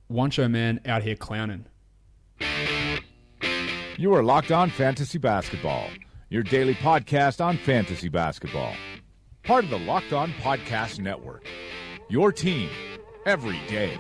One Show Man out here clowning. You are Locked On Fantasy Basketball, your daily podcast on fantasy basketball. Part of the Locked On Podcast Network, your team every day.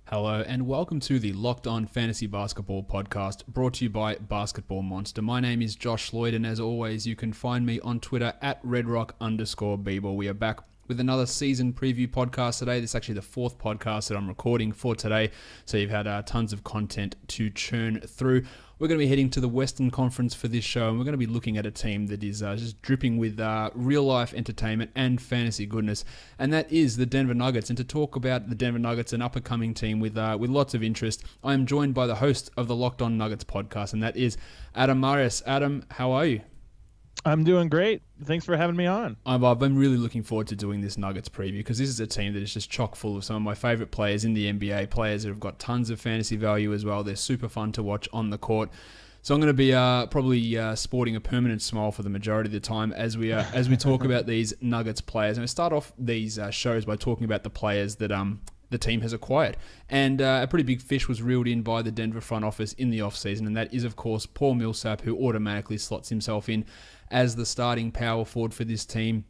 Hello and welcome to the Locked On Fantasy Basketball podcast, brought to you by Basketball Monster. My name is Josh Lloyd, and as always, you can find me on Twitter at redrock_bball. We are back with another season preview podcast today. This is actually the fourth podcast that I'm recording for today, so you've had tons of content to churn through. We're going to be heading to the Western Conference for this show, and we're going to be looking at a team that is just dripping with real-life entertainment and fantasy goodness, and that is the Denver Nuggets. And to talk about the Denver Nuggets, an up-and-coming team with lots of interest, I am joined by the host of the Locked On Nuggets podcast, and that is Adam Marius. Adam, how are you? I'm doing great. Thanks for having me on. I've been really looking forward to doing this Nuggets preview because this is a team that is just chock full of some of my favorite players in the NBA, players that have got tons of fantasy value as well. They're super fun to watch on the court. So I'm going to be probably sporting a permanent smile for the majority of the time as we talk about these Nuggets players. And we start off these shows by talking about the players that the team has acquired. And a pretty big fish was reeled in by the Denver front office in the offseason, and that is, of course, Paul Millsap, who automatically slots himself in as the starting power forward for this team.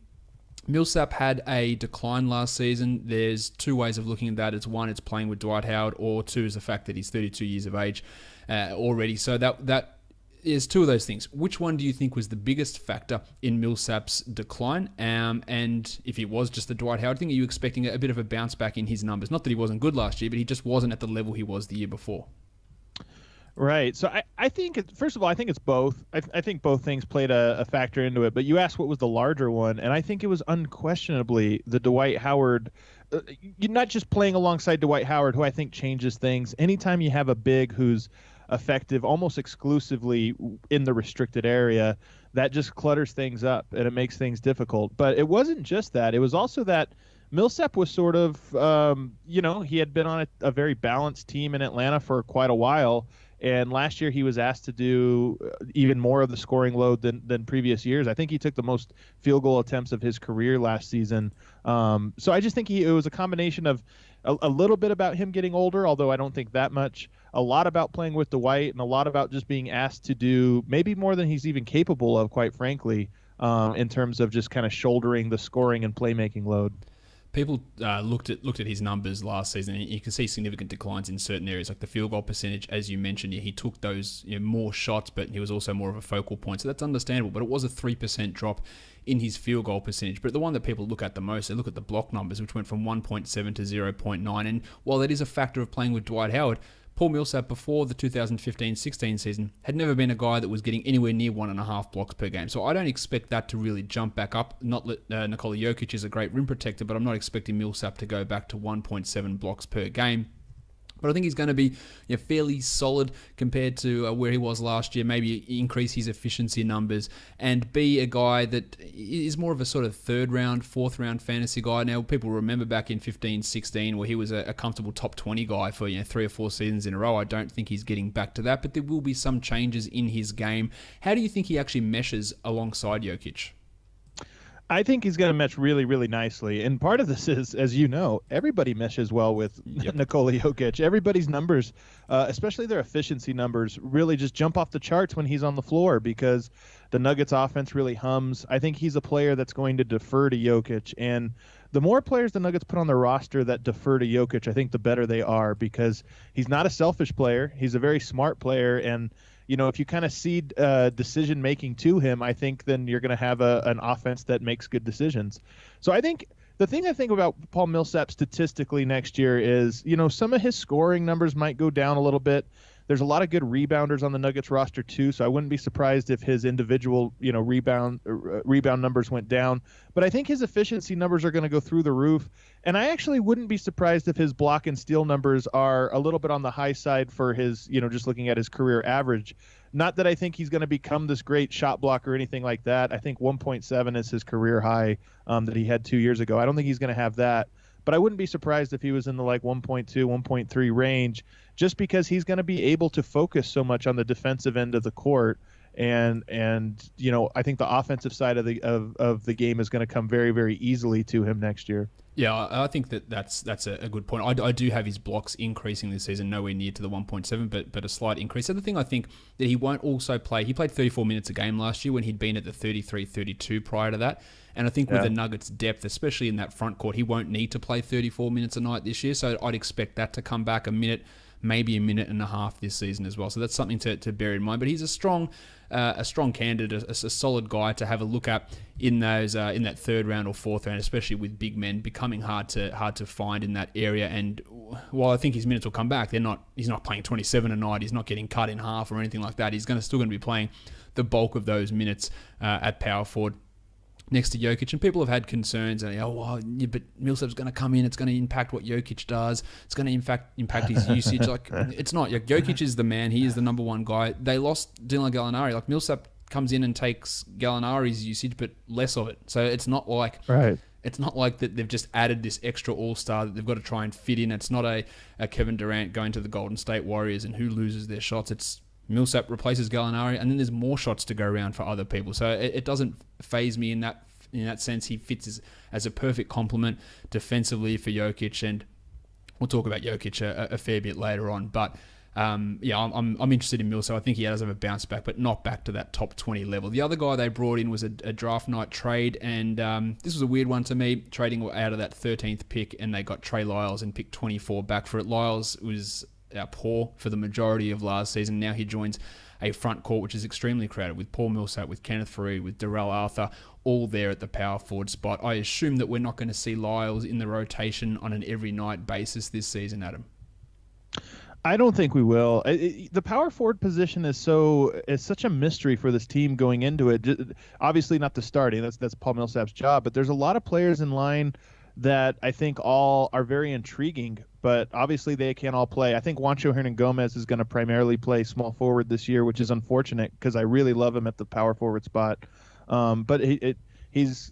Millsap had a decline last season. There's two ways of looking at that. It's one, it's playing with Dwight Howard, or two is the fact that he's 32 years of age already. So that is two of those things. Which one do you think was the biggest factor in Millsap's decline? And if it was just the Dwight Howard thing, are you expecting a bit of a bounce back in his numbers? Not that he wasn't good last year, but he just wasn't at the level he was the year before. Right. So I think, first of all, I think it's both. I think both things played a factor into it. But you asked what was the larger one, and I think it was unquestionably the Dwight Howard. You're not just playing alongside Dwight Howard, who I think changes things. Anytime you have a big who's effective almost exclusively in the restricted area, that just clutters things up and it makes things difficult. But it wasn't just that. It was also that Millsap was sort of, he had been on a very balanced team in Atlanta for quite a while. And last year he was asked to do even more of the scoring load than previous years. I think he took the most field goal attempts of his career last season. So I just think it was a combination of a little bit about him getting older, although I don't think that much, a lot about playing with Dwight, and a lot about just being asked to do maybe more than he's even capable of, quite frankly, in terms of just kind of shouldering the scoring and playmaking load. People looked at his numbers last season, and you can see significant declines in certain areas, like the field goal percentage, as you mentioned. He took those more shots, but he was also more of a focal point, so that's understandable. But it was a 3% drop in his field goal percentage. But the one that people look at the most, they look at the block numbers, which went from 1.7 to 0.9. And while that is a factor of playing with Dwight Howard, Paul Millsap, before the 2015-16 season, had never been a guy that was getting anywhere near 1.5 blocks per game. So I don't expect that to really jump back up. Not that Nikola Jokic is a great rim protector, but I'm not expecting Millsap to go back to 1.7 blocks per game. But I think he's going to be fairly solid compared to where he was last year, maybe increase his efficiency numbers and be a guy that is more of a sort of third round, fourth round fantasy guy. Now, people remember back in 15-16 where he was a comfortable top 20 guy for 3 or 4 seasons in a row. I don't think he's getting back to that, but there will be some changes in his game. How do you think he actually meshes alongside Jokic? I think he's going to mesh really, really nicely. And part of this is, as you know, everybody meshes well with Nikola Jokic. Everybody's numbers, especially their efficiency numbers, really just jump off the charts when he's on the floor because the Nuggets offense really hums. I think he's a player that's going to defer to Jokic. And the more players the Nuggets put on their roster that defer to Jokic, I think the better they are because he's not a selfish player. He's a very smart player. And if you kind of cede decision-making to him, I think then you're going to have an offense that makes good decisions. So I think the thing I think about Paul Millsap statistically next year is, some of his scoring numbers might go down a little bit. There's a lot of good rebounders on the Nuggets roster too, so I wouldn't be surprised if his individual, rebound numbers went down. But I think his efficiency numbers are going to go through the roof, and I actually wouldn't be surprised if his block and steal numbers are a little bit on the high side for his, just looking at his career average. Not that I think he's going to become this great shot blocker or anything like that. I think 1.7 is his career high that he had 2 years ago. I don't think he's going to have that. But I wouldn't be surprised if he was in the 1.2, 1.3 range, just because he's going to be able to focus so much on the defensive end of the court. and I think the offensive side of the game is going to come very, very easily to him next year. Yeah, I think that's a good point. I do have his blocks increasing this season, nowhere near to the 1.7, but a slight increase. The other thing I think that he won't also play, he played 34 minutes a game last year when he'd been at the 33, 32 prior to that. And I think with the Nuggets' depth, especially in that front court, he won't need to play 34 minutes a night this year. So I'd expect that to come back a minute, maybe a minute and a half this season as well. So that's something to bear in mind. But he's a strong candidate, a solid guy to have a look at in those in that third round or fourth round, especially with big men becoming hard to find in that area. And while I think his minutes will come back, he's not playing 27 a night. He's not getting cut in half or anything like that. He's still going to be playing the bulk of those minutes at power forward next to Jokic, and people have had concerns, and but Millsap's going to come in, it's going to impact what Jokic does, it's going to impact his usage. Like, it's not. Like, Jokic is the man, he is the number one guy. They lost Dylan Gallinari. Like, Millsap comes in and takes Gallinari's usage, but less of it. So it's not like It's not like that they've just added this extra all-star that they've got to try and fit in. It's not a Kevin Durant going to the Golden State Warriors and who loses their shots. It's Millsap replaces Gallinari, and then there's more shots to go around for other people. So it doesn't faze me in that sense. He fits as a perfect complement defensively for Jokic, and we'll talk about Jokic a fair bit later on. But I'm interested in Millsap. I think he does have a bounce back, but not back to that top 20 level. The other guy they brought in was a draft night trade, and this was a weird one to me, trading out of that 13th pick, and they got Trey Lyles and picked 24 back for it. Lyles was poor for the majority of last season. Now he joins a front court which is extremely crowded with Paul Millsap, with Kenneth Faried, with Darrell Arthur, all there at the power forward spot. I assume that we're not going to see Lyles in the rotation on an every night basis this season, Adam. I don't think we will. The power forward position is such a mystery for this team going into it. Obviously not the starting. That's Paul Millsap's job, but there's a lot of players in line that I think all are very intriguing, but obviously they can't all play. I think Juancho Hernangomez is going to primarily play small forward this year, which is unfortunate because I really love him at the power forward spot. But he's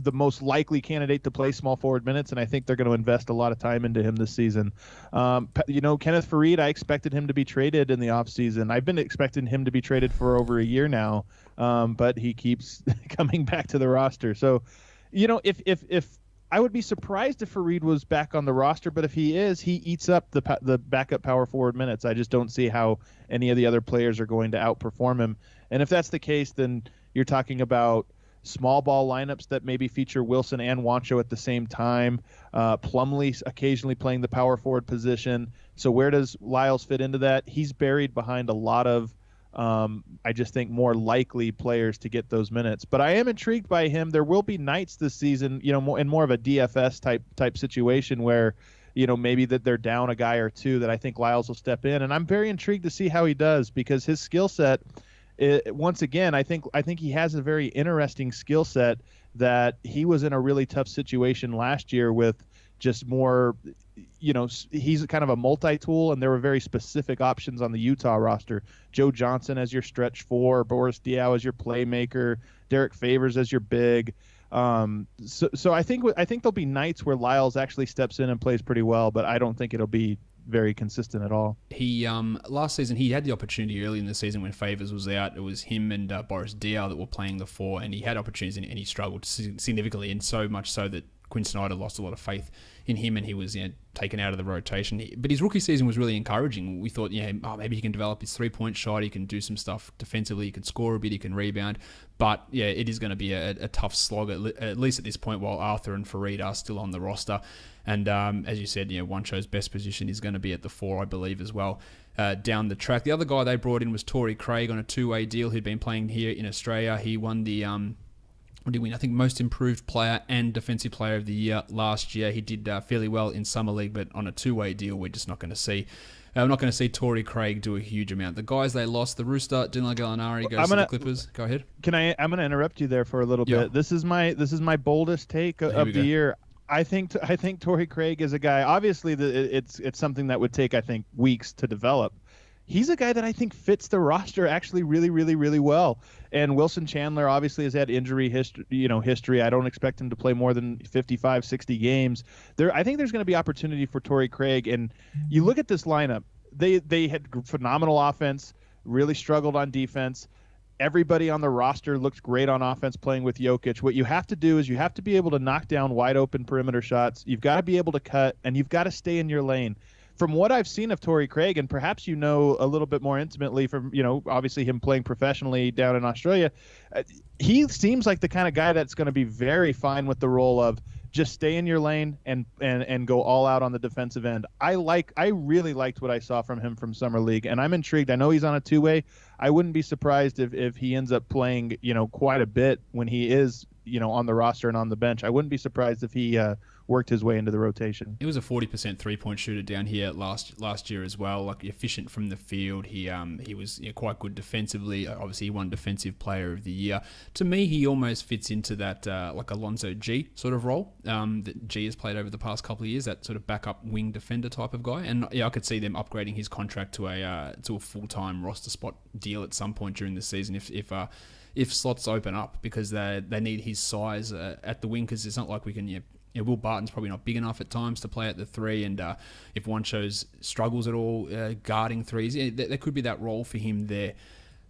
the most likely candidate to play small forward minutes, and I think they're going to invest a lot of time into him this season. Kenneth Faried, I expected him to be traded in the offseason. I've been expecting him to be traded for over a year now, but he keeps coming back to the roster. So, if I would be surprised if Faried was back on the roster, but if he is, he eats up the backup power forward minutes. I just don't see how any of the other players are going to outperform him. And if that's the case, then you're talking about small ball lineups that maybe feature Wilson and Juancho at the same time. Plumlee occasionally playing the power forward position. So where does Lyles fit into that? He's buried behind a lot of I just think more likely players to get those minutes. But I am intrigued by him. There will be nights this season, in more of a DFS type situation where, maybe that they're down a guy or two that I think Lyles will step in. And I'm very intrigued to see how he does because his skill set, once again, I think he has a very interesting skill set that he was in a really tough situation last year with just more, he's kind of a multi-tool, and there were very specific options on the Utah roster. Joe Johnson as your stretch four, Boris Diaw as your playmaker, Derek Favors as your big. So I think there'll be nights where Lyles actually steps in and plays pretty well, but I don't think it'll be very consistent at all. He last season he had the opportunity early in the season when Favors was out. It was him and Boris Diaw that were playing the four, and he had opportunities and he struggled significantly, and so much so that Quinn Snyder lost a lot of faith in him, and he was taken out of the rotation. But his rookie season was really encouraging. We thought, maybe he can develop his three-point shot. He can do some stuff defensively. He can score a bit. He can rebound. But it is going to be a tough slog at least at this point, while Arthur and Faried are still on the roster. And as you said, Juancho's best position is going to be at the four, I believe, as well. Down the track, the other guy they brought in was Torrey Craig on a two-way deal. He'd been playing here in Australia. He won the what did he win? I think most improved player and defensive player of the year last year. He did fairly well in Summer League, but on a two-way deal, we're just not going to see. We're not going to see Torrey Craig do a huge amount. The guys they lost, the Rooster, Dylan Gallinari goes to the Clippers. Go ahead. I'm going to interrupt you there for a little bit. This is my boldest take of the year. I think Torrey Craig is a guy. Obviously, it's something that would take, I think, weeks to develop. He's a guy that I think fits the roster actually really, really, really well. And Wilson Chandler obviously has had injury history. I don't expect him to play more than 55, 60 games. I think there's going to be opportunity for Torrey Craig. And you look at this lineup, they had phenomenal offense, really struggled on defense. Everybody on the roster looks great on offense playing with Jokic. What you have to do is you have to be able to knock down wide open perimeter shots. You've got to be able to cut, and you've got to stay in your lane. From what I've seen of Torrey Craig, and perhaps you know a little bit more intimately from, obviously him playing professionally down in Australia, he seems like the kind of guy that's going to be very fine with the role of just stay in your lane and go all out on the defensive end. I really liked what I saw from him from Summer League, and I'm intrigued. I know he's on a two-way. I wouldn't be surprised if he ends up playing, quite a bit when he is, on the roster and on the bench. I wouldn't be surprised if he worked his way into the rotation. He was a 40% three-point shooter down here last year as well. Like, efficient from the field. He was quite good defensively. Obviously, he won Defensive Player of the Year. To me, he almost fits into that like Alonzo G sort of role that G has played over the past couple of years. That sort of backup wing defender type of guy. And I could see them upgrading his contract to a full-time roster spot deal at some point during the season if slots open up, because they need his size at the wing, because it's not like we can. Will Barton's probably not big enough at times to play at the three, and if Juancho struggles at all guarding threes, there could be that role for him there.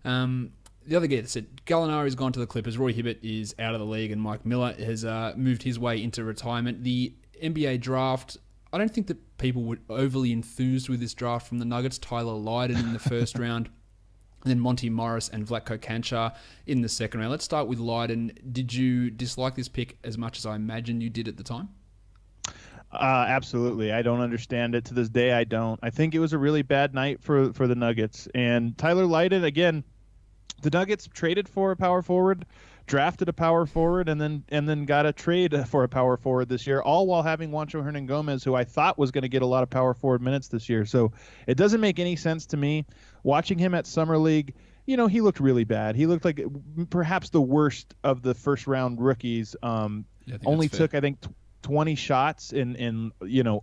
The other guy that said Gallinari's gone to the Clippers, Roy Hibbert is out of the league, and Mike Miller has moved his way into retirement. The NBA draft, I don't think that people were overly enthused with this draft from the Nuggets. Tyler Lydon in the first round, and then Monty Morris and Vlatko Cancar in the second round. Let's start with Lydon. Did you dislike this pick as much as I imagine you did at the time? Absolutely. I don't understand it. To this day, I don't. I think it was a really bad night for the Nuggets. And Tyler Lydon, again, the Nuggets traded for a power forward, drafted a power forward, and then got a trade for a power forward this year, all while having Juancho Hernangomez, who I thought was going to get a lot of power forward minutes this year. So it doesn't make any sense to me. Watching him at Summer League, he looked really bad. He looked like perhaps the worst of the first round rookies. Only took, I think, 20 shots in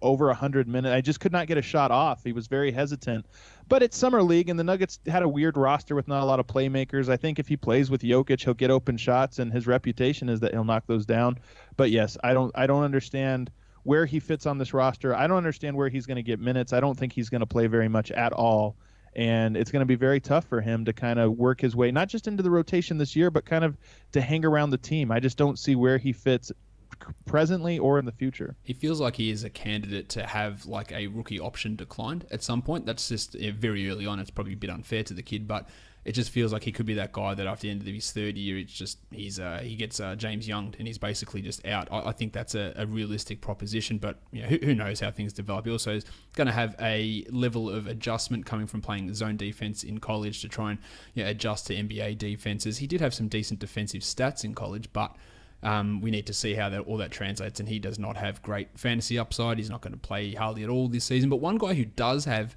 over 100 minutes. I just could not get a shot off. He was very hesitant. But it's Summer League, and the Nuggets had a weird roster with not a lot of playmakers. I think if he plays with Jokic, he'll get open shots, and his reputation is that he'll knock those down. But yes, I don't understand where he fits on this roster. I don't understand where he's going to get minutes. I don't think he's going to play very much at all. And it's going to be very tough for him to kind of work his way, not just into the rotation this year, but kind of to hang around the team. I just don't see where he fits presently or in the future. He feels like he is a candidate to have like a rookie option declined at some point. That's just very early on. It's probably a bit unfair to the kid, but it just feels like he could be that guy that after the end of his third year, it's just he gets James Young and he's basically just out. I think that's a realistic proposition, but who knows how things develop. He also is going to have a level of adjustment coming from playing zone defense in college to try and adjust to NBA defenses. He did have some decent defensive stats in college, but we need to see how all that translates, and he does not have great fantasy upside. He's not going to play hardly at all this season. But one guy who does have,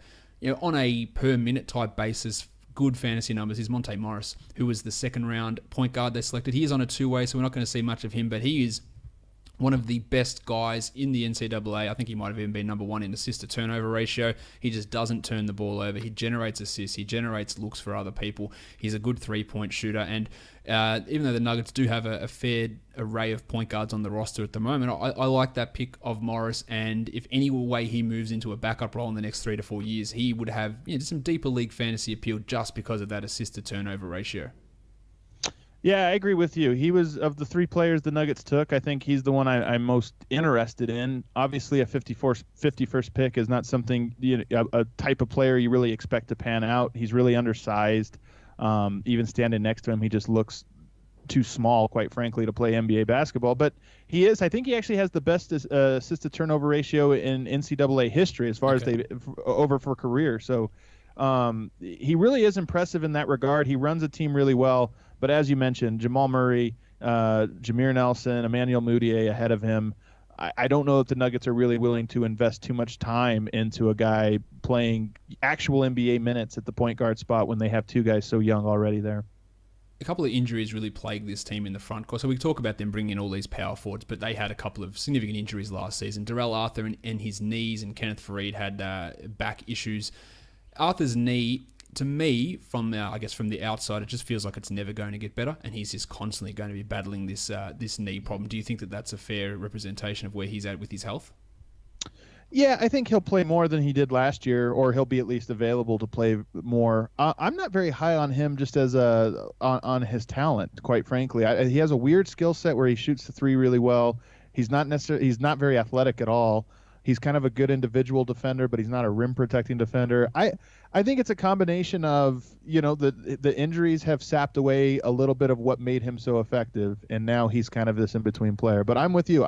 on a per minute type basis, good fantasy numbers is Monte Morris, who was the second round point guard they selected. He is on a two-way, so we're not going to see much of him, but he is one of the best guys in the NCAA. I think he might have even been number one in assist-to-turnover ratio. He just doesn't turn the ball over. He generates assists. He generates looks for other people. He's a good three-point shooter. And even though the Nuggets do have a fair array of point guards on the roster at the moment, I like that pick of Morris. And if any way he moves into a backup role in the next 3 to 4 years, he would have some deeper league fantasy appeal just because of that assist-to-turnover ratio. Yeah, I agree with you. He was, of the three players the Nuggets took, I think he's the one I'm most interested in. Obviously, a 51st pick is not something, a type of player you really expect to pan out. He's really undersized. Even standing next to him, he just looks too small, quite frankly, to play NBA basketball. But I think he actually has the best assist-to-turnover ratio in NCAA history as far as over for career. So he really is impressive in that regard. He runs a team really well. But as you mentioned, Jamal Murray, Jameer Nelson, Emmanuel Mudiay ahead of him. I don't know if the Nuggets are really willing to invest too much time into a guy playing actual NBA minutes at the point guard spot when they have two guys so young already there. A couple of injuries really plagued this team in the front court. So we talk about them bringing in all these power forwards, but they had a couple of significant injuries last season. Darrell Arthur and his knees, and Kenneth Faried had back issues. Arthur's knee, to me, from the outside, it just feels like it's never going to get better, and he's just constantly going to be battling this knee problem. Do you think that that's a fair representation of where he's at with his health? Yeah, I think he'll play more than he did last year, or he'll be at least available to play more. I'm not very high on him just as on his talent, quite frankly. He has a weird skill set where he shoots the three really well. He's not very athletic at all. He's kind of a good individual defender, but he's not a rim protecting defender. I think it's a combination of, the injuries have sapped away a little bit of what made him so effective, and now he's kind of this in between player. But I'm with you.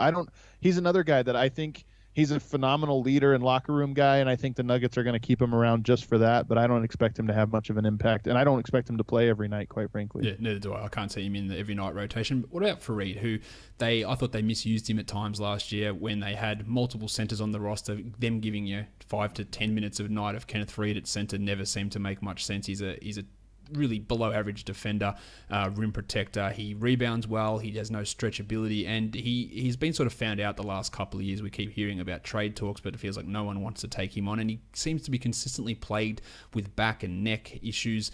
He's another guy that I think he's a phenomenal leader and locker room guy, and I think the Nuggets are going to keep him around just for that, but I don't expect him to have much of an impact, and I don't expect him to play every night, quite frankly. Yeah, neither do I. I can't see him in the every night rotation. But what about Fareed, who I thought they misused him at times last year when they had multiple centers on the roster, them giving 5 to 10 minutes a night of Kenneth Faried at center never seemed to make much sense. He's a really below average defender, rim protector. He rebounds well. He has no stretchability, and he's been sort of found out the last couple of years. We keep hearing about trade talks, but it feels like no one wants to take him on, and he seems to be consistently plagued with back and neck issues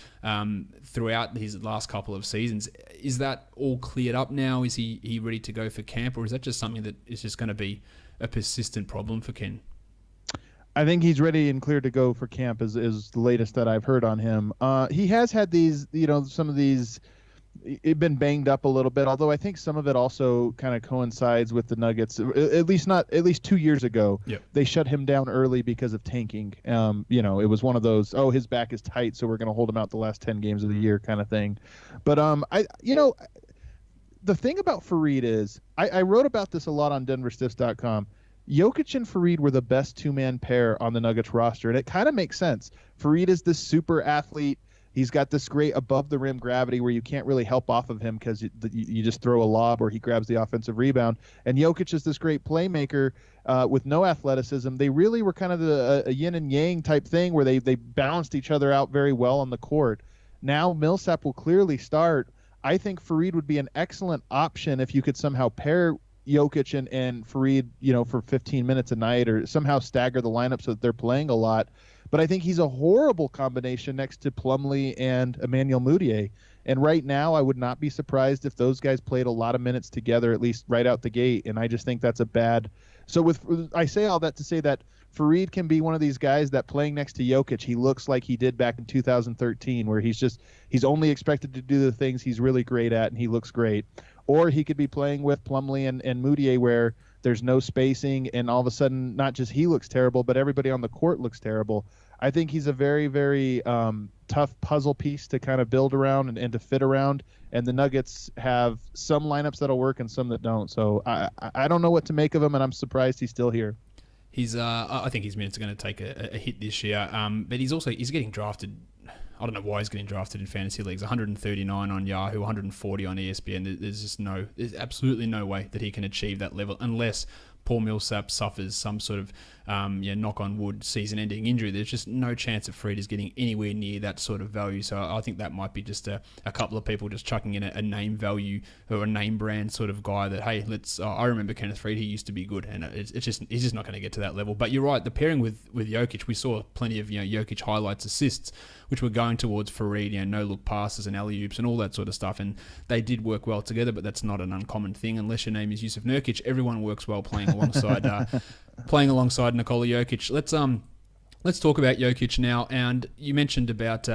throughout his last couple of seasons. Is that all cleared up now? Is he ready to go for camp, or is that just something that is just going to be a persistent problem for Ken? I think he's ready and clear to go for camp is the latest that I've heard on him. He has had these, some of these, it's been banged up a little bit, although I think some of it also kind of coincides with the Nuggets, at least 2 years ago. Yep. They shut him down early because of tanking. It was one of those, his back is tight, so we're going to hold him out the last 10 games of the year kind of thing. But, the thing about Fareed is, I wrote about this a lot on DenverStiffs.com. Jokic and Fareed were the best two-man pair on the Nuggets roster, and it kind of makes sense. Fareed is this super athlete. He's got this great above-the-rim gravity where you can't really help off of him because you just throw a lob or he grabs the offensive rebound. And Jokic is this great playmaker with no athleticism. They really were kind of a yin and yang type thing where they balanced each other out very well on the court. Now Millsap will clearly start. I think Fareed would be an excellent option if you could somehow pair Jokic and Fareed, for 15 minutes a night, or somehow stagger the lineup so that they're playing a lot. But I think he's a horrible combination next to Plumlee and Emmanuel Mudiay. And right now, I would not be surprised if those guys played a lot of minutes together, at least right out the gate. And I just think that's a bad. So I say all that to say that Fareed can be one of these guys that playing next to Jokic, he looks like he did back in 2013, where he's only expected to do the things he's really great at, and he looks great. Or he could be playing with Plumlee and Mudiay where there's no spacing, and all of a sudden, not just he looks terrible, but everybody on the court looks terrible. I think he's a very, very tough puzzle piece to kind of build around and to fit around, and the Nuggets have some lineups that'll work and some that don't. So I don't know what to make of him, and I'm surprised he's still here. I think his minutes are going to take a hit this year, but he's getting drafted. I don't know why he's getting drafted in fantasy leagues. 139 on Yahoo, 140 on ESPN. There's absolutely no way that he can achieve that level unless Paul Millsap suffers some sort of knock on wood season-ending injury. There's just no chance that Fareed is getting anywhere near that sort of value. So I think that might be just a couple of people just chucking in a name value or a name brand sort of guy that, hey, I remember Kenneth Faried, he used to be good, and he's just not going to get to that level. But you're right, the pairing with Jokic, we saw plenty of Jokic highlights, assists, which were going towards Fareed, no look passes and alley-oops and all that sort of stuff, and they did work well together. But that's not an uncommon thing unless your name is Jusuf Nurkic. Everyone works well playing alongside Nikola Jokic. Let's talk about Jokic now. And you mentioned about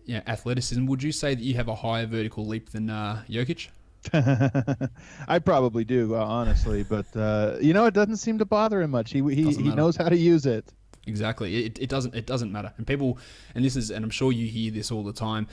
athleticism. Would you say that you have a higher vertical leap than Jokic? I probably do, honestly, but it doesn't seem to bother him much. He knows how to use it. Exactly. It doesn't matter. And people, and I'm sure you hear this all the time.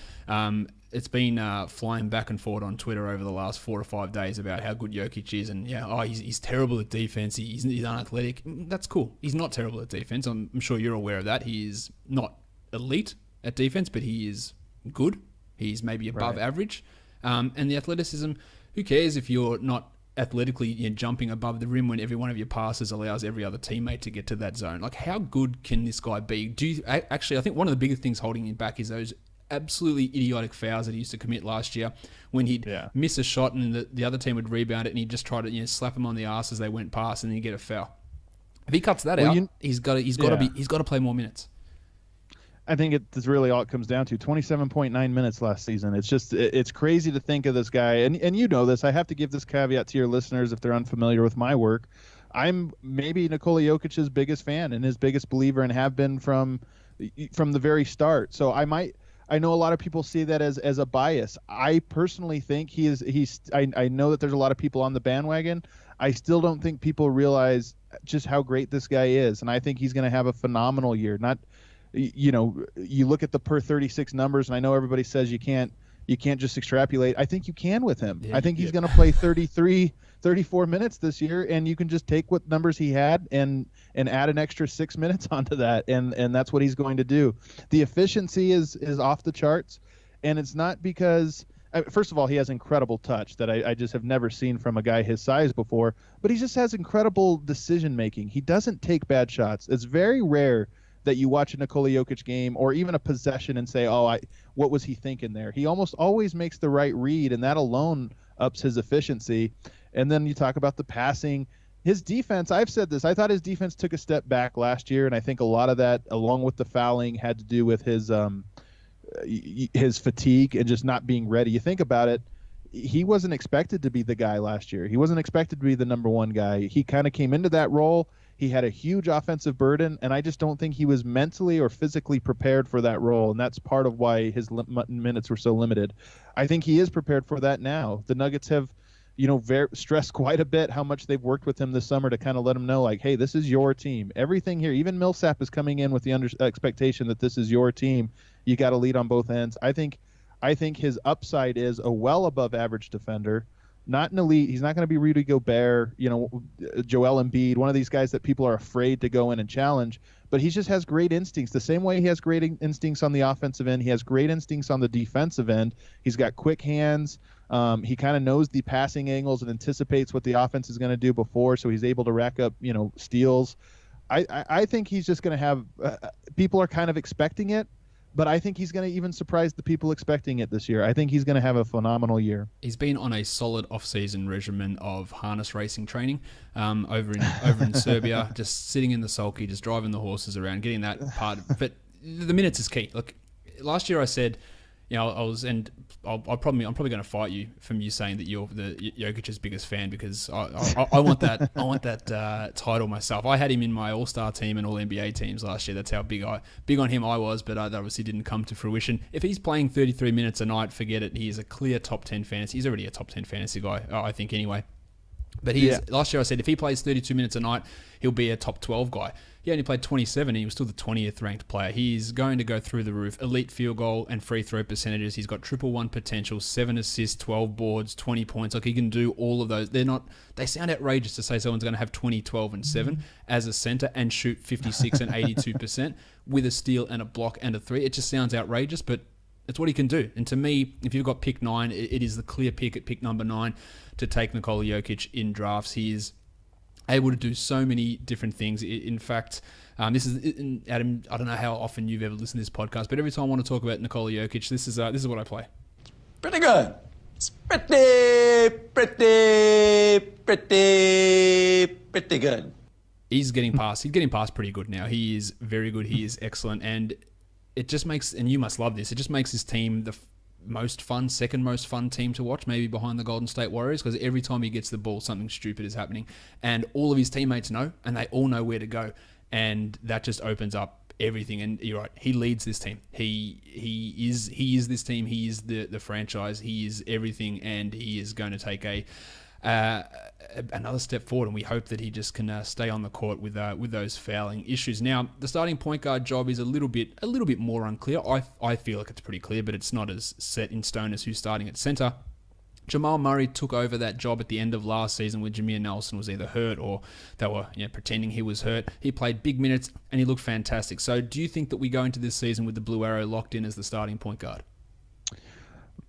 It's been flying back and forth on Twitter over the last 4 or 5 days about how good Jokic is, and he's terrible at defense. He's unathletic. That's cool. He's not terrible at defense. I'm sure you're aware of that. He is not elite at defense, but he is good. He's maybe above average. And the athleticism, who cares if you're not athletically jumping above the rim when every one of your passes allows every other teammate to get to that zone? Like, how good can this guy be? I think one of the biggest things holding him back is those absolutely idiotic fouls that he used to commit last year when he'd miss a shot and the other team would rebound it, and he'd just try to slap him on the ass as they went past, and then he'd get a foul. If he cuts that out, he's got to play more minutes. I think it's really all it comes down to. 27.9 minutes last season. It's crazy to think of this guy. And you know this. I have to give this caveat to your listeners if they're unfamiliar with my work. I'm maybe Nikola Jokic's biggest fan and his biggest believer, and have been from the very start. So I know a lot of people see that as a bias. I personally think I know that there's a lot of people on the bandwagon. I still don't think people realize just how great this guy is, and I think he's going to have a phenomenal year. You look at the per 36 numbers, and I know everybody says you can't just extrapolate. I think you can with him. I think he's going to play 34 minutes this year, and you can just take what numbers he had and add an extra 6 minutes onto that, and that's what he's going to do. The efficiency is off the charts, and it's not because first of all, he has incredible touch that I just have never seen from a guy his size before, but he just has incredible decision making. He doesn't take bad shots. It's very rare that you watch a Nikola Jokic game or even a possession and say, what was he thinking there? He almost always makes the right read, and that alone ups his efficiency. And then you talk about the passing. His defense, I've said this, I thought his defense took a step back last year, and I think a lot of that, along with the fouling, had to do with his fatigue and just not being ready. You think about it, he wasn't expected to be the guy last year. He wasn't expected to be the number one guy. He kind of came into that role. He had a huge offensive burden, and I just don't think he was mentally or physically prepared for that role, and that's part of why his minutes were so limited. I think he is prepared for that now. The Nuggets have, stressed quite a bit how much they've worked with him this summer to kind of let him know, like, hey, this is your team. Everything here, even Millsap is coming in with the expectation that this is your team. You got to lead on both ends. I think his upside is a well above average defender. Not an elite. He's not going to be Rudy Gobert, Joel Embiid, one of these guys that people are afraid to go in and challenge. But he just has great instincts. The same way he has great instincts on the offensive end, he has great instincts on the defensive end. He's got quick hands. He kind of knows the passing angles and anticipates what the offense is going to do before, so he's able to rack up, steals. I think he's just going to have people are kind of expecting it. But I think he's going to even surprise the people expecting it this year. I think he's going to have a phenomenal year. He's been on a solid off-season regimen of harness racing training over in Serbia, just sitting in the sulky, just driving the horses around, getting that part. But the minutes is key. Look, last year I said, I'm probably going to fight you from you saying that you're the Jokic's biggest fan, because I want that title myself. I had him in my All-Star team and All NBA teams last year. That's how big on him I was, but that obviously didn't come to fruition. If he's playing 33 minutes a night, forget it. He is a clear top 10 fantasy. He's already a top 10 fantasy guy, I think, anyway. But last year I said if he plays 32 minutes a night, he'll be a top 12 guy. He only played 27 and he was still the 20th ranked player. He's going to go through the roof. Elite field goal and free throw percentages. He's got 1-1 potential, 7 assists, 12 boards, 20 points. Like, he can do all of those. They sound outrageous to say someone's going to have 20, 12 and 7 as a center and shoot 56 and 82% with a steal and a block and a 3. It just sounds outrageous, but it's what he can do. And to me, if you've got pick 9, it is the clear pick at pick number 9 to take Nikola Jokic in drafts. He is able to do so many different things. In fact, this is Adam. I don't know how often you've ever listened to this podcast, but every time I want to talk about Nikola Jokic, this is what I play. Pretty good. It's pretty good. He's getting past. He's getting past pretty good now. He is very good. He is excellent, and it just makes. And you must love this. It just makes his team the second most fun team to watch, maybe behind the Golden State Warriors, because every time he gets the ball, something stupid is happening, and all of his teammates know, and they all know where to go, and that just opens up everything. And you're right, he leads this team. He is this team. He is the franchise. He is everything, and he is going to take another step forward, and we hope that he just can stay on the court with those fouling issues. Now, the starting point guard job is a little bit more unclear. I feel like it's pretty clear, but it's not as set in stone as who's starting at center. Jamal Murray took over that job at the end of last season when Jameer Nelson was either hurt or they were pretending he was hurt. He played big minutes and he looked fantastic. So do you think that we go into this season with the Blue Arrow locked in as the starting point guard?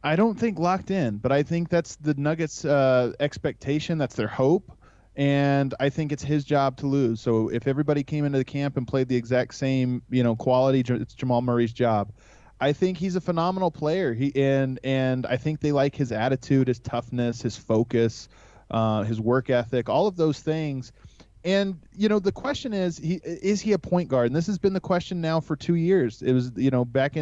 I don't think locked in, but I think that's the Nuggets' expectation. That's their hope. And I think it's his job to lose. So if everybody came into the camp and played the exact same, quality, it's Jamal Murray's job. I think he's a phenomenal player. And I think they like his attitude, his toughness, his focus, his work ethic, all of those things. And, the question is he a point guard? And this has been the question now for 2 years. It was, back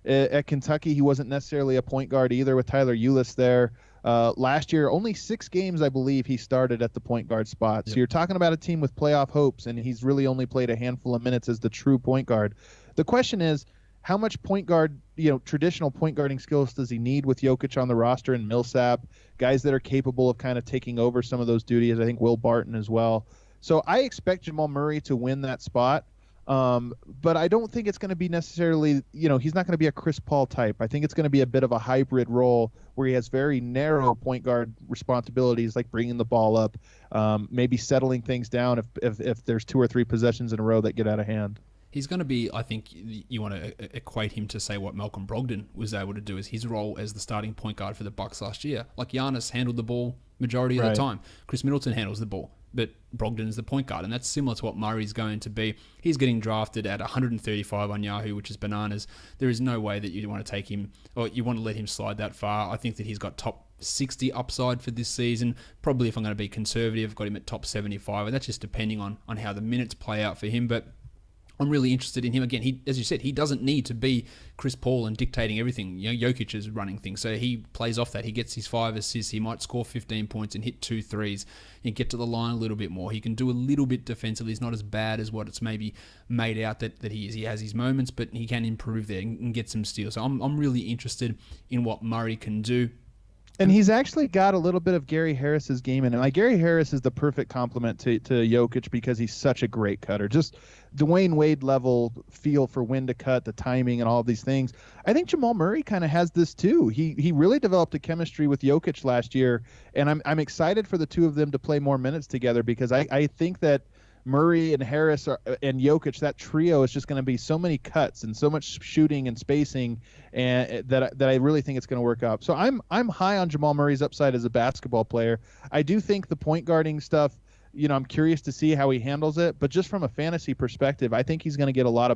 at Kentucky, he wasn't necessarily a point guard either with Tyler Ulis there. Last year, only 6 games, I believe, he started at the point guard spot. So you're talking about a team with playoff hopes, and he's really only played a handful of minutes as the true point guard. The question is, how much point guard, traditional point guarding skills does he need with Jokic on the roster and Millsap, guys that are capable of kind of taking over some of those duties? I think Will Barton as well. So I expect Jamal Murray to win that spot. But I don't think it's going to be necessarily, he's not going to be a Chris Paul type. I think it's going to be a bit of a hybrid role where he has very narrow point guard responsibilities, like bringing the ball up, maybe settling things down if there's 2 or 3 possessions in a row that get out of hand. He's going to be, I think you want to equate him to, say, what Malcolm Brogdon was able to do as his role as the starting point guard for the Bucks last year. Like Giannis handled the ball majority of the time. Chris Middleton handles the ball, but Brogdon is the point guard, and that's similar to what Murray's going to be. He's getting drafted at 135 on Yahoo, which is bananas. There is no way that you want to take him, or you want to let him slide that far. I think that he's got top 60 upside for this season. Probably, if I'm going to be conservative, I've got him at top 75, and that's just depending on how the minutes play out for him. But I'm really interested in him. Again, as you said, he doesn't need to be Chris Paul and dictating everything. Jokic is running things, so he plays off that. He gets his 5 assists. He might score 15 points and hit 2 threes and get to the line a little bit more. He can do a little bit defensively. He's not as bad as what it's maybe made out that he is. He has his moments, but he can improve there and get some steals. So I'm really interested in what Murray can do. And he's actually got a little bit of Gary Harris's game in him. Like, Gary Harris is the perfect complement to Jokic because he's such a great cutter. Just Dwayne Wade level feel for when to cut, the timing, and all of these things. I think Jamal Murray kind of has this too. He really developed a chemistry with Jokic last year, and I'm excited for the two of them to play more minutes together because I think that Murray and Harris and Jokic, that trio is just going to be so many cuts and so much shooting and spacing, and that I really think it's going to work out. So I'm high on Jamal Murray's upside as a basketball player. I do think the point guarding stuff, I'm curious to see how he handles it, but just from a fantasy perspective, I think he's going to get a lot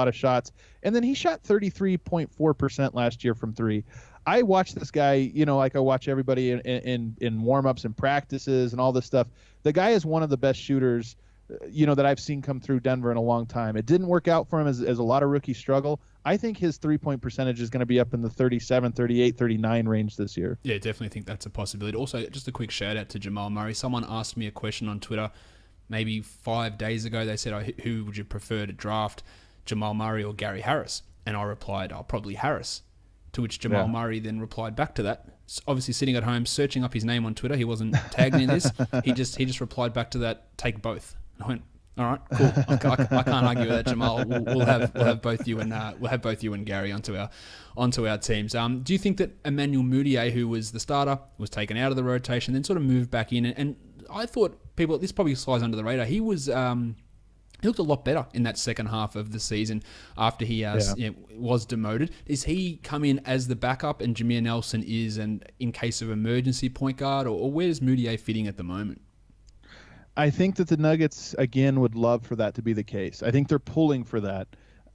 of shots. And then he shot 33.4% last year from 3. I watch this guy, like I watch everybody in warm-ups and practices and all this stuff. The guy is one of the best shooters that I've seen come through Denver in a long time. It didn't work out for him as a lot of rookies struggle. I think his 3-point percentage is going to be up in the 37, 38, 39 range this year. Yeah, definitely think that's a possibility. Also, just a quick shout out to Jamal Murray. Someone asked me a question on Twitter maybe 5 days ago. They said, who would you prefer to draft, Jamal Murray or Gary Harris? And I replied, probably Harris. To which Jamal Murray then replied back to that. Obviously sitting at home searching up his name on Twitter. He wasn't tagged in this. He just replied back to that, take both. I went, all right, cool. I can't argue with that, Jamal. We'll have both you and Gary onto our teams. Do you think that Emmanuel Mudiay, who was the starter, was taken out of the rotation, then sort of moved back in? And I thought this probably flies under the radar. He was he looked a lot better in that second half of the season after he was demoted. Is he come in as the backup and Jameer Nelson is in case of emergency point guard, or where is Mudiay fitting at the moment? I think that the Nuggets, again, would love for that to be the case. I think they're pulling for that.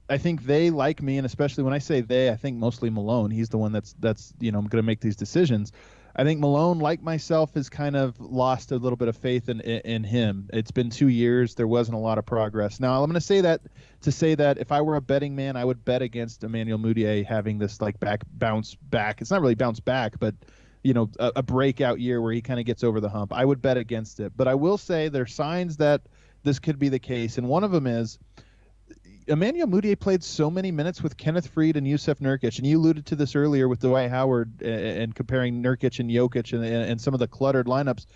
I think they, like me, and especially when I say they, I think mostly Malone. He's the one that's going to make these decisions. I think Malone, like myself, has kind of lost a little bit of faith in him. It's been 2 years. There wasn't a lot of progress. Now, I'm going to say that if I were a betting man, I would bet against Emmanuel Mudiay having this bounce back. It's not really bounce back, but a breakout year where he kind of gets over the hump. I would bet against it. But I will say there are signs that this could be the case. And one of them is Emmanuel Mudiay played so many minutes with Kenneth Faried and Jusuf Nurkic. And you alluded to this earlier with Dwight Howard and comparing Nurkic and Jokic and some of the cluttered lineups.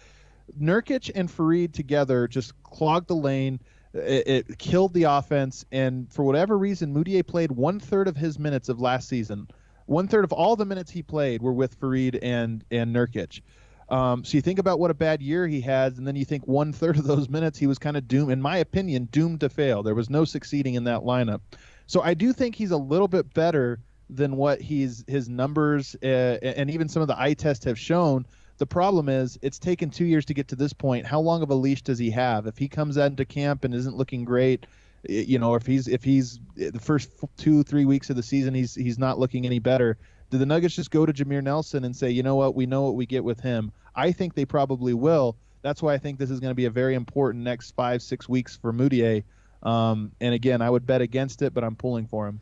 Nurkic and Faried together just clogged the lane. It killed the offense. And for whatever reason, Mudiay played 1/3 of his minutes of last season. 1/3 of all the minutes he played were with Faried and Nurkic. So you think about what a bad year he had, and then you think 1/3 of those minutes he was kind of doomed, in my opinion, doomed to fail. There was no succeeding in that lineup. So I do think he's a little bit better than what his numbers and even some of the eye tests have shown. The problem is it's taken 2 years to get to this point. How long of a leash does he have? If he comes out into camp and isn't looking great, if he's the first 2-3 weeks of the season, he's not looking any better. Do the Nuggets just go to Jameer Nelson and say, you know what, we know what we get with him? I think they probably will. That's why I think this is going to be a very important next 5-6 weeks for Mudiay. And again, I would bet against it, but I'm pulling for him.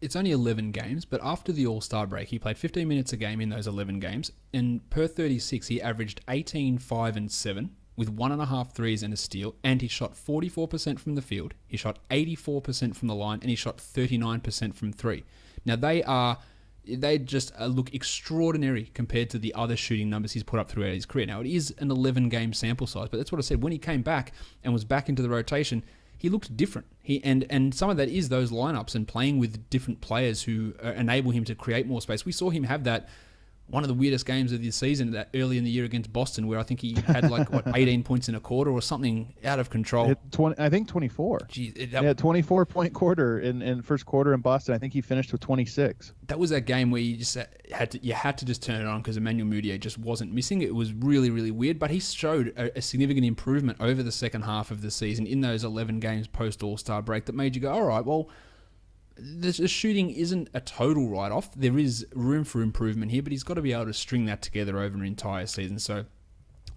it's only 11 games, but after the All-Star break, he played 15 minutes a game in those 11 games, and per 36, he averaged 18, 5, and 7, with 1.5 threes and a steal, and he shot 44% from the field, he shot 84% from the line, and he shot 39% from three. Now, they just look extraordinary compared to the other shooting numbers he's put up throughout his career. Now, it is an 11-game sample size, but that's what I said. When he came back and was back into the rotation, he looked different. And some of that is those lineups and playing with different players who enable him to create more space. We saw him have that, one of the weirdest games of the season, that early in the year against Boston, where I think he had 18 points in a quarter or something out of control. I think 24. Jeez, 24-point quarter in first quarter in Boston. I think he finished with 26. That was that game where you just had to just turn it on because Emmanuel Mudiay just wasn't missing. It was really, really weird, but he showed a significant improvement over the second half of the season in those 11 games post All-Star break that made you go, all right, well, the shooting isn't a total write-off. There is room for improvement here, but he's got to be able to string that together over an entire season. So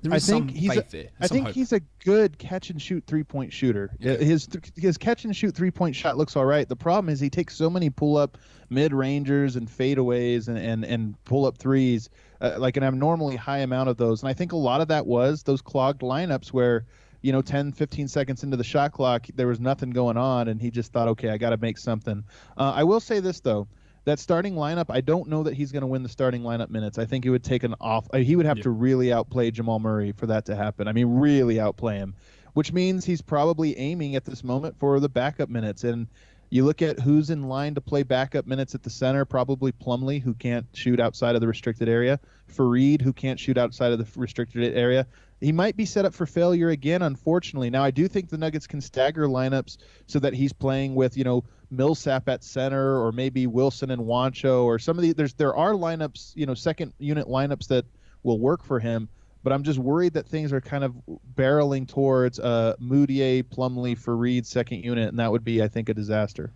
there is some faith there. I think he's a good catch-and-shoot three-point shooter. Okay. His catch-and-shoot three-point shot looks all right. The problem is he takes so many pull-up mid-rangers and fadeaways and pull-up threes, like an abnormally high amount of those. And I think a lot of that was those clogged lineups where 10, 15 seconds into the shot clock, there was nothing going on, and he just thought, okay, I got to make something. I will say this, though. That starting lineup, I don't know that he's going to win the starting lineup minutes. I think he would take he would have to really outplay Jamal Murray for that to happen. I mean, really outplay him, which means he's probably aiming at this moment for the backup minutes. And you look at who's in line to play backup minutes at the center, probably Plumlee, who can't shoot outside of the restricted area, Faried, who can't shoot outside of the restricted area. He might be set up for failure again, unfortunately. Now, I do think the Nuggets can stagger lineups so that he's playing with, Millsap at center, or maybe Wilson and Juancho, or some of there are lineups, second unit lineups that will work for him. But I'm just worried that things are kind of barreling towards Mudiay, Plumlee, Faried second unit, and that would be, I think, a disaster.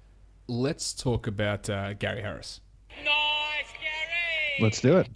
Let's talk about Gary Harris. Nice, Gary! Let's do it.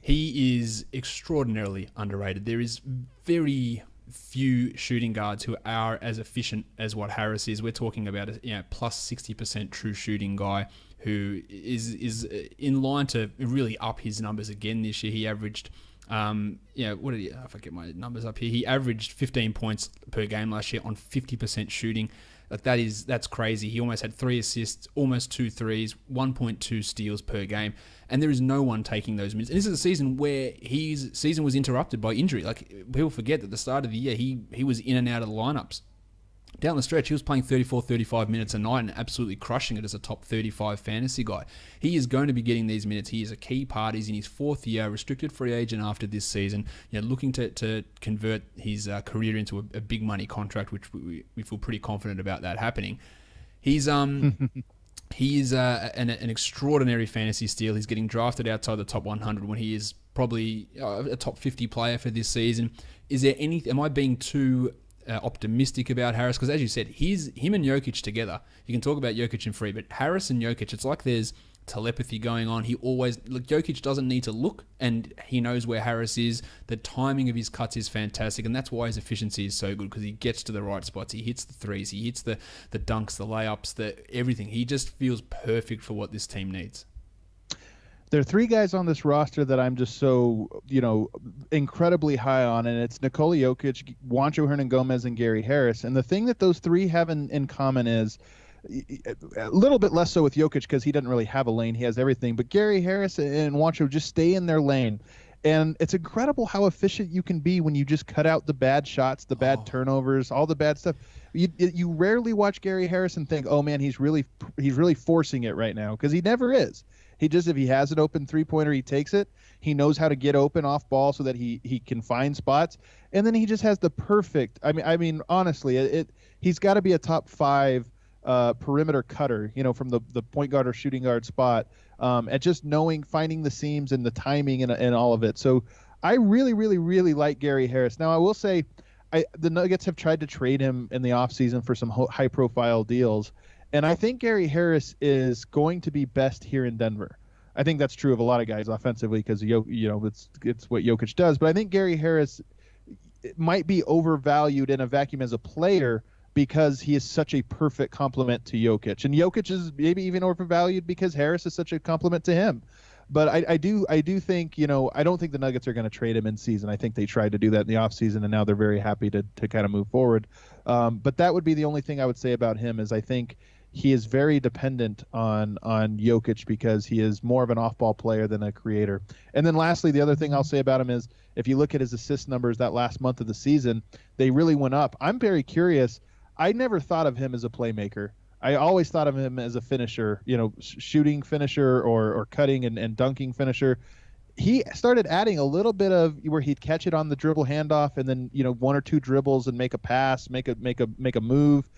He is extraordinarily underrated. There is very few shooting guards who are as efficient as what Harris is. We're talking about a plus 60% true shooting guy who is in line to really up his numbers again this year. He averaged, what did he? If I get my numbers up here, he averaged 15 points per game last year on 50% shooting. That's crazy. He almost had 3 assists, almost 2 threes, 1.2 steals per game, and there is no one taking those minutes. And this is a season where his season was interrupted by injury. Like, people forget that at the start of the year, he was in and out of the lineups. Down the stretch, he was playing 34, 35 minutes a night and absolutely crushing it as a top 35 fantasy guy. He is going to be getting these minutes. He is a key part. He's in his 4th year, restricted free agent after this season, looking to convert his career into a big money contract, which we feel pretty confident about that happening. He's he is an extraordinary fantasy steal. He's getting drafted outside the top 100 when he is probably a top 50 player for this season. Am I being too optimistic about Harris? Because as you said, him and Jokic together, you can talk about Jokic and Free, but Harris and Jokic, it's like there's telepathy going on. Jokic doesn't need to look, and he knows where Harris is. The timing of his cuts is fantastic, and that's why his efficiency is so good, because he gets to the right spots. He hits the threes, he hits the dunks, the layups, everything. He just feels perfect for what this team needs. There are 3 guys on this roster that I'm just so, incredibly high on, and it's Nikola Jokic, Juancho Hernangomez, and Gary Harris. And the thing that those 3 have in common is a little bit less so with Jokic because he doesn't really have a lane. He has everything. But Gary Harris and Juancho just stay in their lane. And it's incredible how efficient you can be when you just cut out the bad shots, the bad turnovers, all the bad stuff. You rarely watch Gary Harris and think, oh, man, he's really forcing it right now, because he never is. He just, if he has an open three-pointer, he takes it. He knows how to get open off ball so that he can find spots. And then he just has the perfect, I mean, honestly, he's got to be a top 5 perimeter cutter, from the point guard or shooting guard spot, at just finding the seams and the timing and all of it. So I really, really, really like Gary Harris. Now, I will say the Nuggets have tried to trade him in the offseason for some high-profile deals. And I think Gary Harris is going to be best here in Denver. I think that's true of a lot of guys offensively because, it's what Jokic does. But I think Gary Harris might be overvalued in a vacuum as a player, because he is such a perfect complement to Jokic. And Jokic is maybe even overvalued because Harris is such a complement to him. But I do think, I don't think the Nuggets are going to trade him in season. I think they tried to do that in the offseason, and now they're very happy to kind of move forward. But that would be the only thing I would say about him is I think he is very dependent on Jokic because he is more of an off-ball player than a creator. And then lastly, the other thing I'll say about him is if you look at his assist numbers that last month of the season, they really went up. I'm very curious. I never thought of him as a playmaker. I always thought of him as a finisher, shooting finisher or cutting and dunking finisher. He started adding a little bit of where he'd catch it on the dribble handoff and then, one or two dribbles and make a pass, make a move.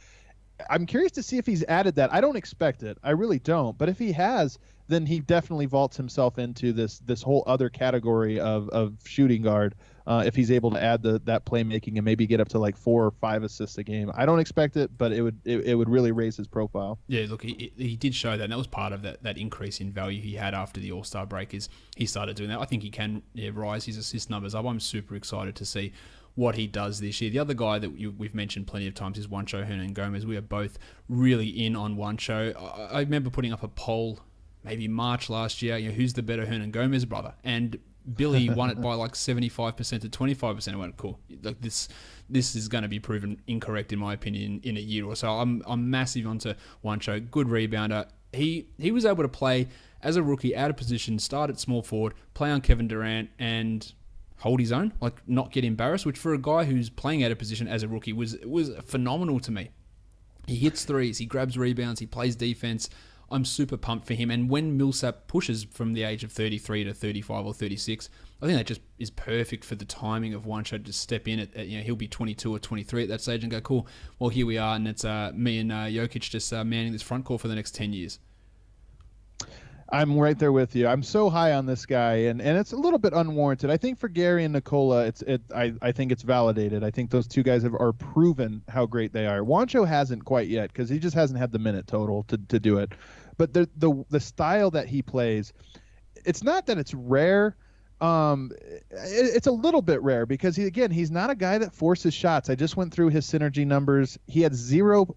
I'm curious to see if he's added that. I don't expect it. I really don't. But if he has, then he definitely vaults himself into this whole other category of shooting guard. If he's able to add that playmaking and maybe get up to like 4 or 5 assists a game. I don't expect it, but it would really raise his profile. Yeah, look, he did show that, and that was part of that increase in value he had after the All-Star break is he started doing that. I think he can rise his assist numbers up. I'm super excited to see what he does this year. The other guy that we've mentioned plenty of times is Juancho Hernangomez. We are both really in on Juancho. I remember putting up a poll maybe March last year, who's the better Hernangomez brother? And Billy won it by like 75% to 25%. I went, cool. Like this is going to be proven incorrect in my opinion in a year or so. I'm massive onto Juancho. Good rebounder. He was able to play as a rookie out of position, start at small forward, play on Kevin Durant, and hold his own, like not get embarrassed, which for a guy who's playing out of position as a rookie was phenomenal to me. He hits threes, he grabs rebounds, he plays defense. I'm super pumped for him. And when Millsap pushes from the age of 33 to 35 or 36, I think that just is perfect for the timing of Juancho to step in at he'll be 22 or 23 at that stage and go, cool, well, here we are, and it's me and Jokic just manning this front court for the next 10 years. I'm right there with you. I'm so high on this guy, and it's a little bit unwarranted. I think for Gary and Nikola, I think it's validated. I think those two guys are proven how great they are. Juancho hasn't quite yet because he just hasn't had the minute total to do it. But the style that he plays, it's not that it's rare. It's a little bit rare because he's not a guy that forces shots. I just went through his synergy numbers. He had 0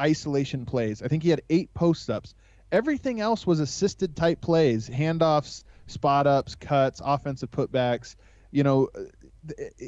isolation plays. I think he had 8 post-ups. Everything else was assisted type plays, handoffs, spot ups, cuts, offensive putbacks.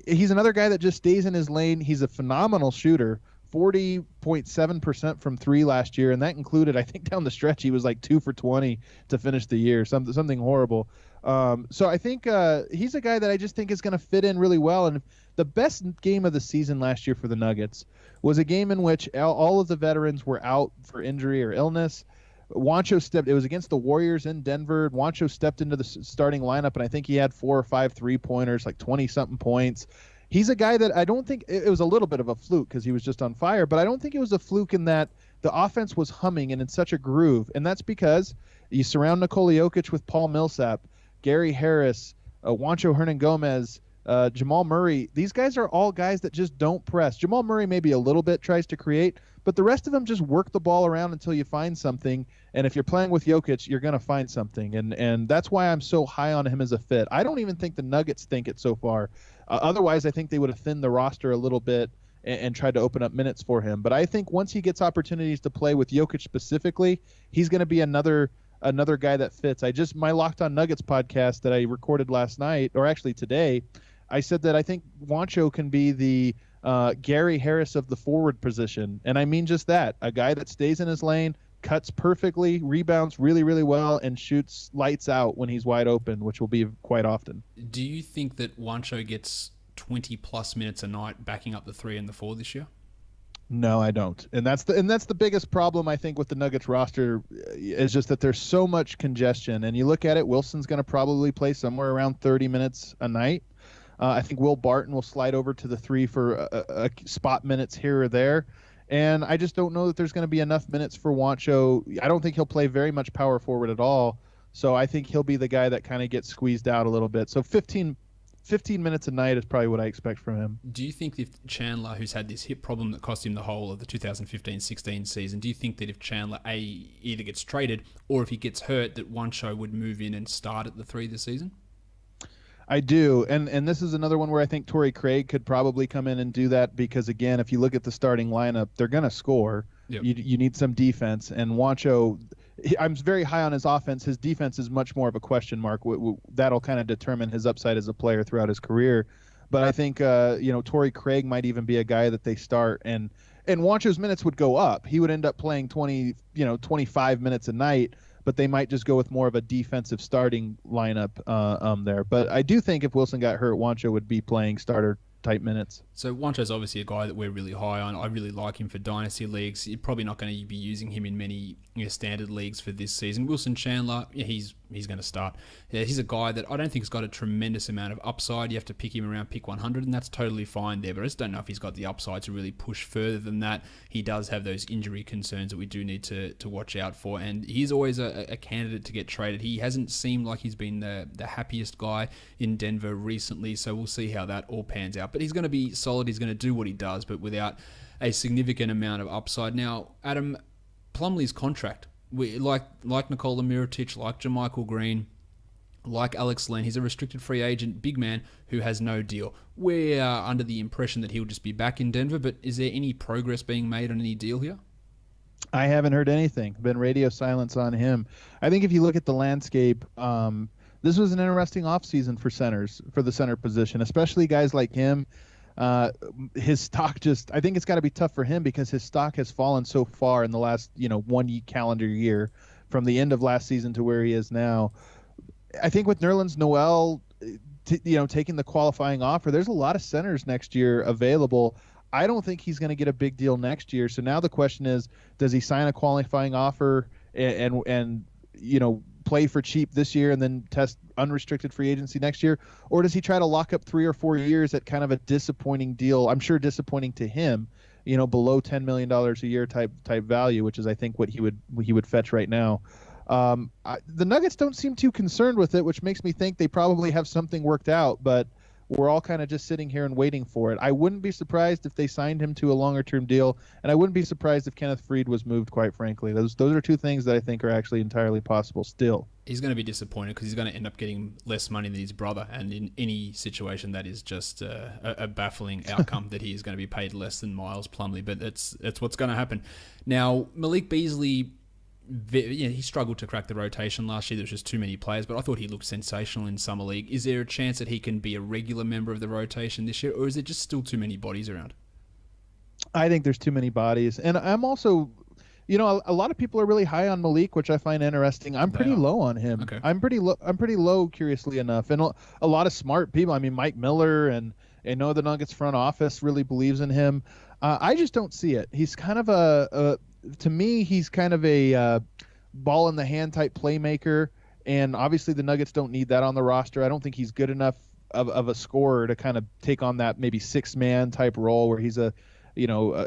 He's another guy that just stays in his lane. He's a phenomenal shooter, 40.7% from 3 last year, and that included, I think, down the stretch he was like 2 for 20 to finish the year, something horrible. So I think he's a guy that I just think is going to fit in really well. And the best game of the season last year for the Nuggets was a game in which all of the veterans were out for injury or illness. Juancho it was against the Warriors in Denver. Juancho stepped into the starting lineup, and I think he had 4 or 5 3-pointers, like 20-something points. He's a guy that I don't think it was a little bit of a fluke because he was just on fire, but I don't think it was a fluke in that the offense was humming and in such a groove, and that's because you surround Nikola Jokic with Paul Millsap, Gary Harris, Juancho Hernangomez, Jamal Murray. These guys are all guys that just don't press. Jamal Murray maybe a little bit tries to create, but the rest of them just work the ball around until you find something. And if you're playing with Jokic, you're going to find something. And that's why I'm so high on him as a fit. I don't even think the Nuggets think it so far. Otherwise, I think they would have thinned the roster a little bit and tried to open up minutes for him. But I think once he gets opportunities to play with Jokic specifically, he's going to be another guy that fits. My Locked On Nuggets podcast that I recorded last night, or actually today, I said that I think Juancho can be the Gary Harris of the forward position. And I mean just that. A guy that stays in his lane, cuts perfectly, rebounds really, really well, and shoots lights out when he's wide open, which will be quite often. Do you think that Juancho gets 20-plus minutes a night backing up the 3 and the 4 this year? No, I don't. And that's the biggest problem, I think, with the Nuggets roster is just that there's so much congestion. And you look at it, Wilson's going to probably play somewhere around 30 minutes a night. I think Will Barton will slide over to the 3 for a spot minutes here or there. And I just don't know that there's going to be enough minutes for Juancho. I don't think he'll play very much power forward at all. So I think he'll be the guy that kind of gets squeezed out a little bit. So 15 minutes a night is probably what I expect from him. Do you think if Chandler, who's had this hip problem that cost him the whole of the 2015-16 season, do you think that if Chandler either gets traded or if he gets hurt, that Juancho would move in and start at the 3 this season? I do, and this is another one where I think Torrey Craig could probably come in and do that because again, if you look at the starting lineup, they're going to score. Yep. You need some defense, and Juancho, I'm very high on his offense. His defense is much more of a question mark. That'll kind of determine his upside as a player throughout his career. But I think Torrey Craig might even be a guy that they start, and Juancho's minutes would go up. He would end up playing 25 minutes a night, but they might just go with more of a defensive starting lineup there. But I do think if Wilson got hurt, Juancho would be playing starter type minutes. So Juancho's obviously a guy that we're really high on. I really like him for dynasty leagues. You're probably not going to be using him in many standard leagues for this season. Wilson Chandler, he's going to start. Yeah, he's a guy that I don't think has got a tremendous amount of upside. You have to pick him around pick 100, and that's totally fine there. But I just don't know if he's got the upside to really push further than that. He does have those injury concerns that we do need to watch out for, and he's always a candidate to get traded. He hasn't seemed like he's been the happiest guy in Denver recently, so we'll see how that all pans out. But he's going to be solid. He's going to do what he does, but without a significant amount of upside. Now, Adam, Plumlee's contract, like Nikola Mirotic, like JaMychal Green, like Alex Len, he's a restricted free agent, big man who has no deal. We're under the impression that he'll just be back in Denver, but is there any progress being made on any deal here? I haven't heard anything. Been radio silence on him. I think if you look at the landscape, this was an interesting offseason for centers, for the center position, especially guys like him. His stock I think it's got to be tough for him because his stock has fallen so far in the last, 1 calendar year from the end of last season to where he is now. I think with Nerlens Noel, taking the qualifying offer, there's a lot of centers next year available. I don't think he's going to get a big deal next year. So now the question is, does he sign a qualifying offer and play for cheap this year and then test unrestricted free agency next year? Or does he try to lock up 3 or 4 years at kind of a disappointing deal? I'm sure disappointing to him, below $10 million a year type value, which is I think what he would fetch right now. The Nuggets don't seem too concerned with it, which makes me think they probably have something worked out, but we're all kind of just sitting here and waiting for it. I wouldn't be surprised if they signed him to a longer-term deal, and I wouldn't be surprised if Kenneth Faried was moved, quite frankly. Those are two things that I think are actually entirely possible still. He's going to be disappointed because he's going to end up getting less money than his brother, and in any situation that is just a baffling outcome that he is going to be paid less than Miles Plumlee, but that's what's going to happen. Now, Malik Beasley, he struggled to crack the rotation last year. There was just too many players, but I thought he looked sensational in Summer League. Is there a chance that he can be a regular member of the rotation this year, or is there just still too many bodies around? I think there's too many bodies, and I'm also, a lot of people are really high on Malik, which I find interesting. I'm pretty low on him. Okay. I'm pretty low, curiously enough, and a lot of smart people. I mean, Mike Miller and I know the Nuggets front office really believes in him. I just don't see it. He's kind of to me, he's kind of a ball in the hand type playmaker, and obviously the Nuggets don't need that on the roster. I don't think he's good enough of a scorer to kind of take on that maybe 6-man type role where he's a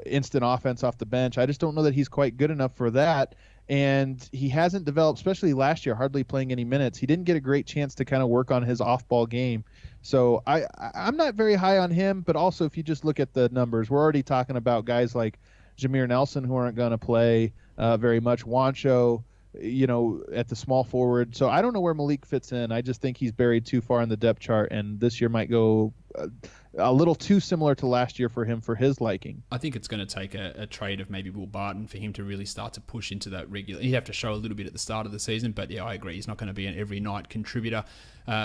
instant offense off the bench. I just don't know that he's quite good enough for that, and he hasn't developed, especially last year, hardly playing any minutes. He didn't get a great chance to kind of work on his off-ball game. So I'm not very high on him, but also if you just look at the numbers, we're already talking about guys like Jameer Nelson who aren't going to play very much. Juancho, at the small forward. So I don't know where Malik fits in. I just think he's buried too far in the depth chart, and this year might go a little too similar to last year for him for his liking. I think it's going to take a trade of maybe Will Barton for him to really start to push into that regular. He'd have to show a little bit at the start of the season, but yeah, I agree. He's not going to be an every night contributor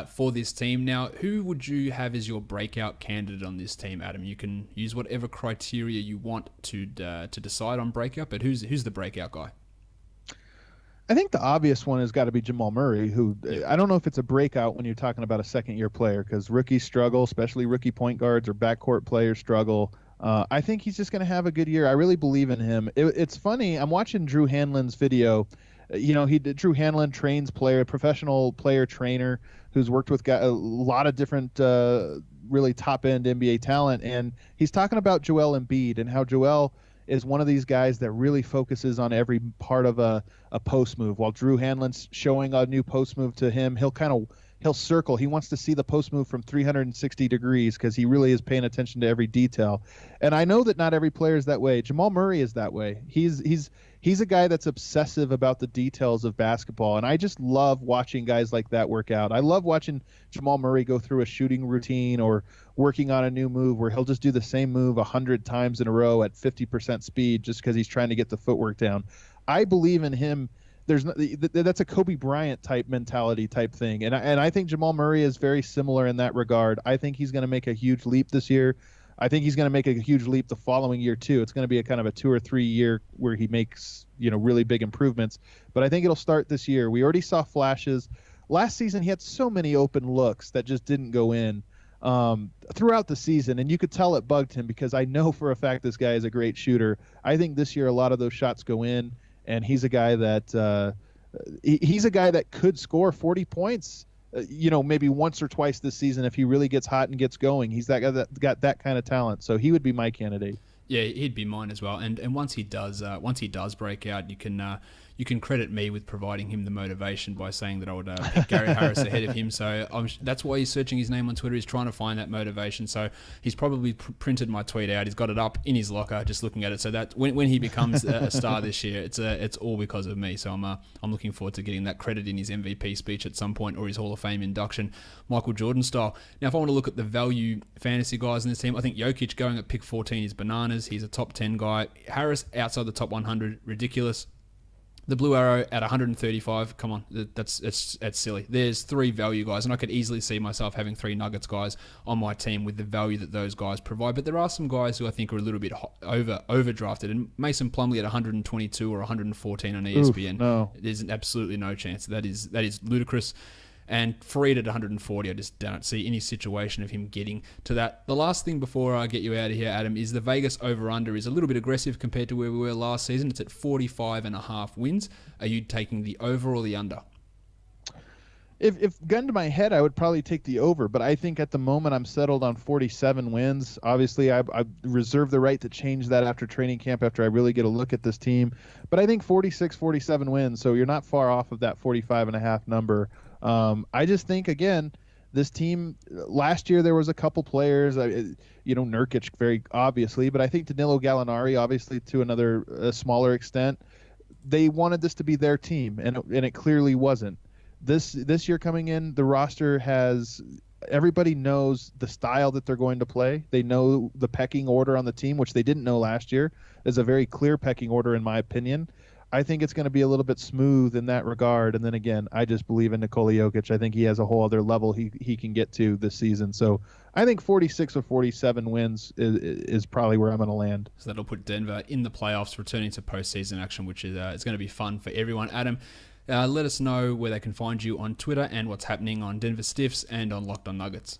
for this team. Now, who would you have as your breakout candidate on this team, Adam? You can use whatever criteria you want to decide on breakout, but who's the breakout guy? I think the obvious one has got to be Jamal Murray, who I don't know if it's a breakout when you're talking about a second-year player, because rookies struggle, especially rookie point guards or backcourt players struggle. I think he's just going to have a good year. I really believe in him. It's funny. I'm watching Drew Hanlon's video. Drew Hanlon trains professional player trainer who's worked with a lot of different really top-end NBA talent, and he's talking about Joel Embiid and how Joel is one of these guys that really focuses on every part of a post move. While Drew Hanlon's showing a new post move to him, he'll he'll circle. He wants to see the post move from 360 degrees because he really is paying attention to every detail. And I know that not every player is that way. Jamal Murray is that way. He's a guy that's obsessive about the details of basketball, and I just love watching guys like that work out. I love watching Jamal Murray go through a shooting routine or working on a new move where he'll just do the same move 100 times in a row at 50% speed just because he's trying to get the footwork down. I believe in him. That's a Kobe Bryant type mentality type thing, and I think Jamal Murray is very similar in that regard. I think he's going to make a huge leap this year. I think he's going to make a huge leap the following year too. It's going to be a kind of a 2 or 3 year where he makes really big improvements. But I think it'll start this year. We already saw flashes. Last season he had so many open looks that just didn't go in throughout the season, and you could tell it bugged him because I know for a fact this guy is a great shooter. I think this year a lot of those shots go in, and he's a guy that could score 40 points. Maybe once or twice this season if he really gets hot and gets going. He's that guy that got that kind of talent, so he would be my candidate. Yeah, he'd be mine as well. And once he does break out, you can credit me with providing him the motivation by saying that I would pick Gary Harris ahead of him. So that's why he's searching his name on Twitter. He's trying to find that motivation. So he's probably printed my tweet out. He's got it up in his locker, just looking at it. So that when he becomes a star this year, it's all because of me. So I'm looking forward to getting that credit in his MVP speech at some point or his Hall of Fame induction, Michael Jordan style. Now, if I want to look at the value fantasy guys in this team, I think Jokic going at pick 14 is bananas. He's a top 10 guy. Harris outside the top 100, ridiculous. The Blue Arrow at 135, come on, that's silly. There's 3 value guys, and I could easily see myself having 3 Nuggets guys on my team with the value that those guys provide. But there are some guys who I think are a little bit overdrafted, and Mason Plumlee at 122 or 114 on ESPN. Oof, no. There's absolutely no chance. That is ludicrous. And Fareed at 140, I just don't see any situation of him getting to that. The last thing before I get you out of here, Adam, is the Vegas over-under is a little bit aggressive compared to where we were last season. It's at 45.5 wins. Are you taking the over or the under? If gun to my head, I would probably take the over, but I think at the moment I'm settled on 47 wins. Obviously, I reserve the right to change that after training camp, after I really get a look at this team. But I think 46, 47 wins, so you're not far off of that 45.5 number. I just think, again, this team, last year there was a couple players, Nurkic very obviously, but I think Danilo Gallinari, obviously to a smaller extent, they wanted this to be their team, and it clearly wasn't. This year coming in, the roster has everybody knows the style that they're going to play. They know the pecking order on the team, which they didn't know last year. There's a very clear pecking order in my opinion. I think it's going to be a little bit smooth in that regard. And then again, I just believe in Nikola Jokic. I think he has a whole other level he can get to this season. So I think 46 or 47 wins is probably where I'm going to land. So that'll put Denver in the playoffs, returning to postseason action, which is it's going to be fun for everyone. Adam, let us know where they can find you on Twitter and what's happening on Denver Stiffs and on Locked On Nuggets.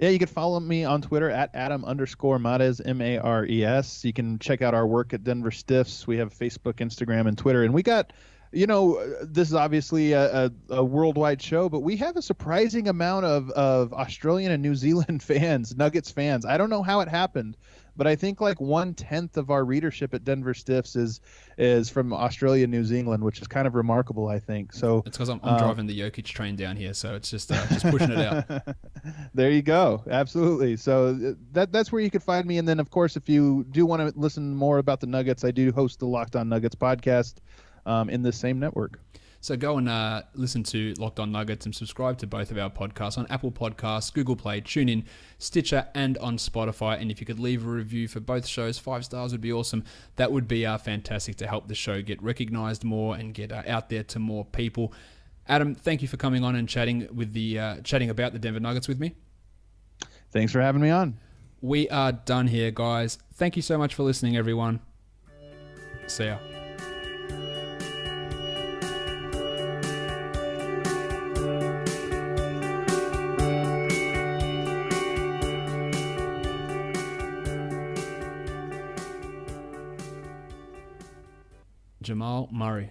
Yeah, you can follow me on Twitter at Adam_Mares, Mares. You can check out our work at Denver Stiffs. We have Facebook, Instagram, and Twitter. And we got, this is obviously a worldwide show, but we have a surprising amount of Australian and New Zealand fans, Nuggets fans. I don't know how it happened, but I think like 1/10 of our readership at Denver Stiffs is from Australia and New Zealand, which is kind of remarkable, I think. So it's because I'm driving the Jokic train down here, so it's just pushing it out. There you go. Absolutely. So that's where you could find me. And then, of course, if you do want to listen more about the Nuggets, I do host the Locked On Nuggets podcast in this same network. So go and listen to Locked On Nuggets and subscribe to both of our podcasts on Apple Podcasts, Google Play, TuneIn, Stitcher, and on Spotify. And if you could leave a review for both shows, 5 stars would be awesome. That would be fantastic to help the show get recognized more and get out there to more people. Adam, thank you for coming on and chatting about the Denver Nuggets with me. Thanks for having me on. We are done here, guys. Thank you so much for listening, everyone. See ya. Jamal Murray.